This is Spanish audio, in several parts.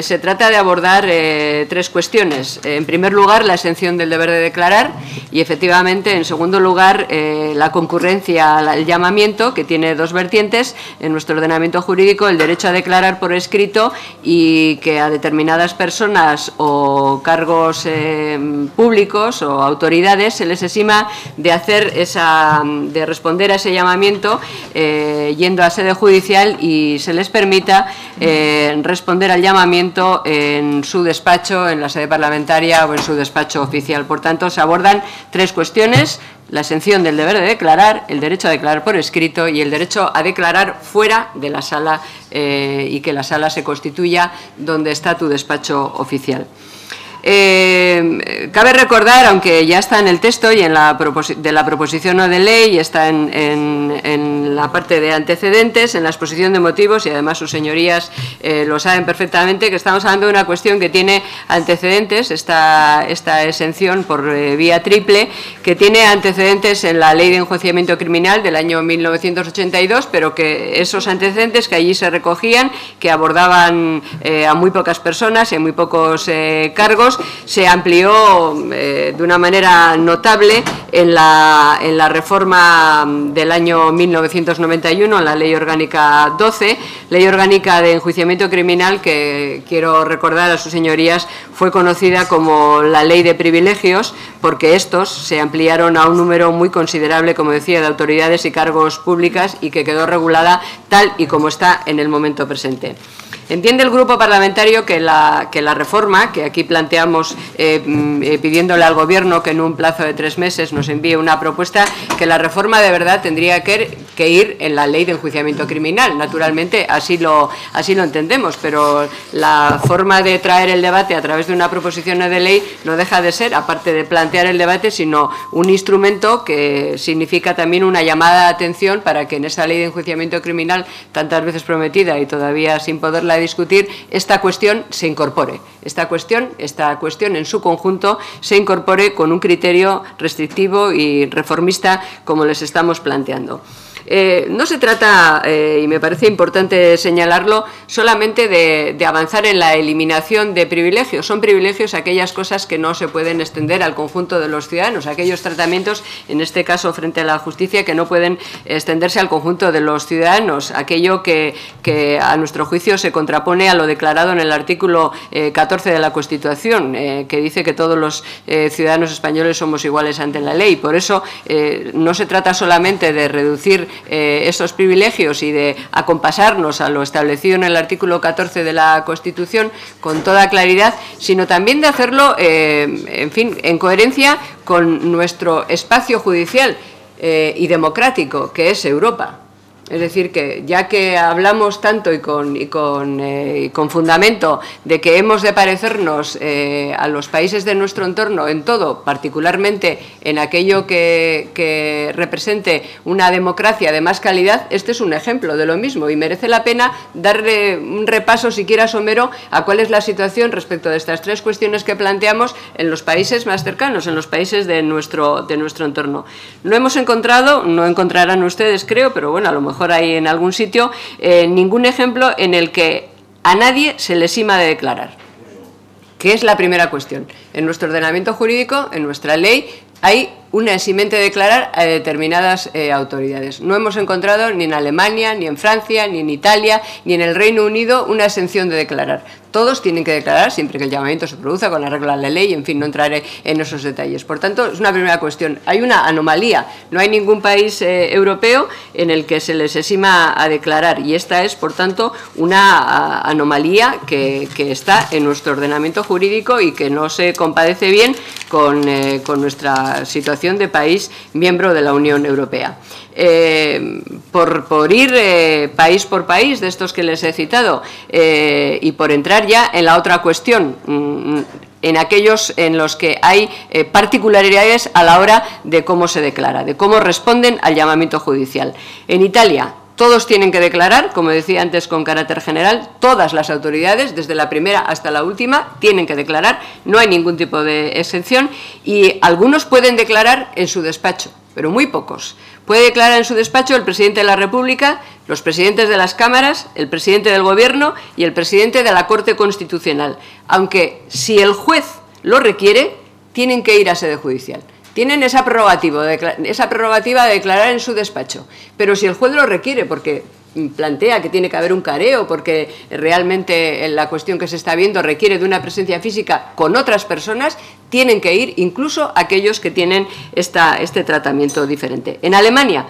Se trata de abordar tres cuestiones. En primer lugar, la exención del deber de declarar y, efectivamente, en segundo lugar, la concurrencia al llamamiento, que tiene dos vertientes en nuestro ordenamiento jurídico: el derecho a declarar por escrito y que a determinadas personas o cargos públicos o autoridades se les exima de responder a ese llamamiento yendo a sede judicial y se les permita responder al llamamiento en su despacho, en la sede parlamentaria o en su despacho oficial. Por tanto, se abordan tres cuestiones: la exención del deber de declarar, el derecho a declarar por escrito y el derecho a declarar fuera de la sala y que la sala se constituya donde está tu despacho oficial. Cabe recordar, aunque ya está en el texto y en de la proposición no de ley, y está en la parte de antecedentes, en la exposición de motivos, y además sus señorías lo saben perfectamente, que estamos hablando de una cuestión que tiene antecedentes, esta exención por vía triple, que tiene antecedentes en la Ley de Enjuiciamiento Criminal del año 1982, pero que esos antecedentes que allí se recogían, que abordaban a muy pocas personas y a muy pocos cargos, se amplió de una manera notable en la reforma del año 1991, en la Ley Orgánica 12, Ley Orgánica de Enjuiciamiento Criminal, que quiero recordar a sus señorías fue conocida como la Ley de Privilegios, porque estos se ampliaron a un número muy considerable, como decía, de autoridades y cargos públicas, y que quedó regulada tal y como está en el momento presente. Entiende el Grupo Parlamentario que la reforma, que aquí planteamos pidiéndole al Gobierno que en un plazo de 3 meses nos envíe una propuesta, que la reforma de verdad tendría que ir en la Ley de Enjuiciamiento Criminal. Naturalmente, así lo entendemos, pero la forma de traer el debate a través de una proposición de ley no deja de ser, aparte de plantear el debate, sino un instrumento que significa también una llamada de atención para que en esa Ley de Enjuiciamiento Criminal, tantas veces prometida y todavía sin poderla discutir, esta cuestión se incorpore. Esta cuestión en su conjunto se incorpore con un criterio restrictivo y reformista como les estamos planteando. No se trata, y me parece importante señalarlo, solamente de avanzar en la eliminación de privilegios. Son privilegios aquellas cosas que no se pueden extender al conjunto de los ciudadanos, aquellos tratamientos, en este caso frente a la justicia, que no pueden extenderse al conjunto de los ciudadanos, aquello que a nuestro juicio se contrapone a lo declarado en el artículo 14 de la Constitución, que dice que todos los ciudadanos españoles somos iguales ante la ley. Por eso no se trata solamente de reducir estos privilegios y de acompasarnos a lo establecido en el artículo 14 de la Constitución con toda claridad, sino también de hacerlo, en fin, en coherencia con nuestro espacio judicial y democrático, que es Europa. Es decir, que ya que hablamos tanto y con fundamento de que hemos de parecernos a los países de nuestro entorno en todo, particularmente en aquello que represente una democracia de más calidad, este es un ejemplo de lo mismo y merece la pena darle un repaso, siquiera somero, a cuál es la situación respecto de estas tres cuestiones que planteamos en los países más cercanos, en los países de nuestro entorno. No hemos encontrado, no encontrarán ustedes, creo, pero bueno, a lo mejor hay en algún sitio, ningún ejemplo en el que a nadie se le exima de declarar, que es la primera cuestión. En nuestro ordenamiento jurídico, en nuestra ley, hay una eximente de declarar a determinadas autoridades. No hemos encontrado ni en Alemania, ni en Francia, ni en Italia, ni en el Reino Unido una exención de declarar. Todos tienen que declarar siempre que el llamamiento se produzca con arreglo a la ley, en fin, no entraré en esos detalles. Por tanto, es una primera cuestión. Hay una anomalía. No hay ningún país europeo en el que se les exima a declarar y esta es, por tanto, una anomalía que está en nuestro ordenamiento jurídico y que no se compadece bien con nuestra situación de país miembro de la Unión Europea. Por ir país por país de estos que les he citado y por entrar ya en la otra cuestión, en aquellos en los que hay particularidades a la hora de cómo se declara, de cómo responden al llamamiento judicial. En Italia, todos tienen que declarar, como decía antes con carácter general, todas las autoridades, desde la primera hasta la última, tienen que declarar, no hay ningún tipo de excepción y algunos pueden declarar en su despacho. pero muy pocos. Puede declarar en su despacho el presidente de la República, los presidentes de las cámaras, el presidente del Gobierno y el presidente de la Corte Constitucional, aunque si el juez lo requiere, tienen que ir a sede judicial. Tienen esa prerrogativa de declarar en su despacho, pero si el juez lo requiere porque plantea que tiene que haber un careo, porque realmente la cuestión que se está viendo requiere de una presencia física con otras personas, tienen que ir incluso aquellos que tienen este tratamiento diferente. En Alemania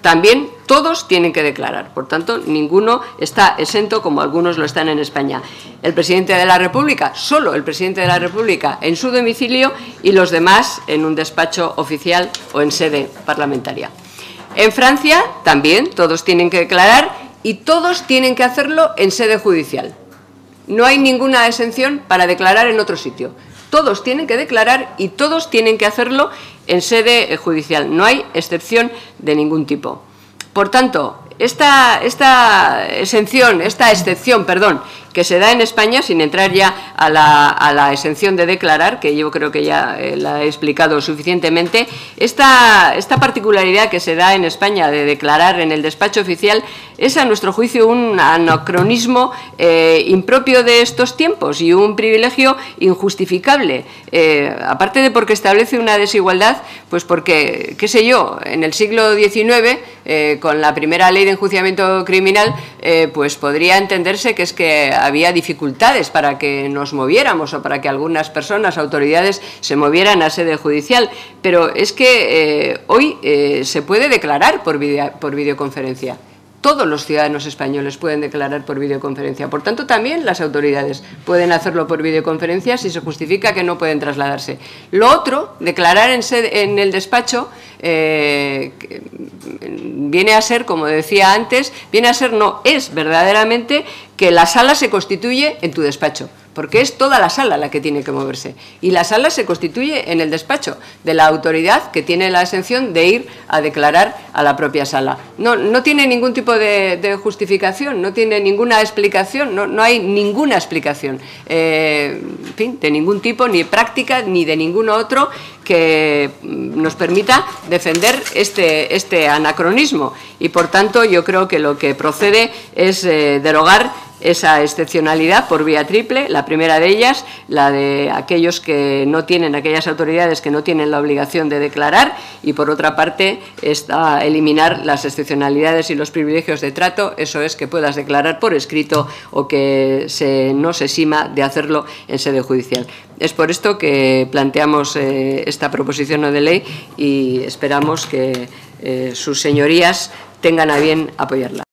también todos tienen que declarar, por tanto, ninguno está exento como algunos lo están en España. El presidente de la República, solo el presidente de la República en su domicilio y los demás en un despacho oficial o en sede parlamentaria. En Francia también todos tienen que declarar y todos tienen que hacerlo en sede judicial. No hay ninguna exención para declarar en otro sitio. Todos tienen que declarar y todos tienen que hacerlo en sede judicial. No hay excepción de ningún tipo. Por tanto, esta excepción, que se da en España, sin entrar ya a la exención de declarar, que yo creo que ya la he explicado suficientemente, esta particularidad que se da en España de declarar en el despacho oficial es, a nuestro juicio, un anacronismo impropio de estos tiempos y un privilegio injustificable. Aparte de porque establece una desigualdad, pues porque, qué sé yo, en el siglo XIX, con la primera ley de enjuiciamiento criminal, pues podría entenderse que es que había dificultades para que nos moviéramos o para que algunas personas, autoridades, se movieran a sede judicial. Pero es que hoy se puede declarar por videoconferencia. Todos los ciudadanos españoles pueden declarar por videoconferencia. Por tanto, también las autoridades pueden hacerlo por videoconferencia si se justifica que no pueden trasladarse. Lo otro, declarar en el despacho, viene a ser, como decía antes, es verdaderamente que la sala se constituye en tu despacho, porque es toda la sala la que tiene que moverse. Y la sala se constituye en el despacho de la autoridad que tiene la exención de ir a declarar a la propia sala. No tiene ningún tipo de justificación, no tiene ninguna explicación, no hay ninguna explicación, en fin, de ningún tipo, ni práctica, ni de ninguno otro, que nos permita defender este anacronismo. Y, por tanto, yo creo que lo que procede es derogar esa excepcionalidad por vía triple, la primera de ellas, la de aquellas autoridades que no tienen la obligación de declarar, y por otra parte está eliminar las excepcionalidades y los privilegios de trato, eso es, que puedas declarar por escrito o que no se exima de hacerlo en sede judicial. Es por esto que planteamos esta proposición no de ley y esperamos que sus señorías tengan a bien apoyarla.